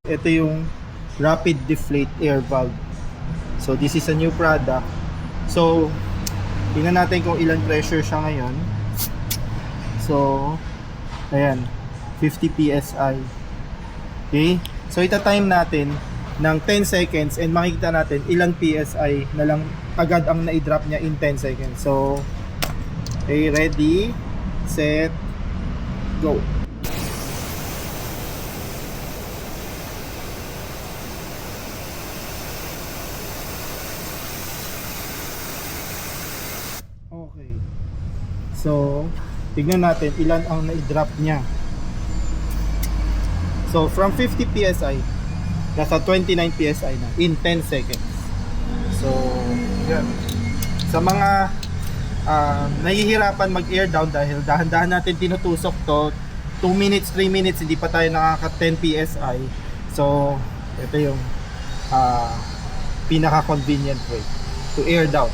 ito yung rapid deflate air valve. So this is a new product. So tingnan natin kung ilan pressure siya ngayon. So ayan, 50 psi. Okay, so ita-time natin ng 10 seconds and makikita natin ilang psi na lang agad ang na-drop niya in 10 seconds. So okay, ready, set, go. Okay. So, tignan natin ilan ang na-drop niya. So, from 50 PSI, nasa 29 PSI na in 10 seconds. So, yan. Sa mga nahihirapan mag-air down dahil dahan-dahan natin tinutusok to, 2 minutes, 3 minutes, hindi pa tayo nakaka 10 PSI. So, ito yung pinaka-convenient way to air down.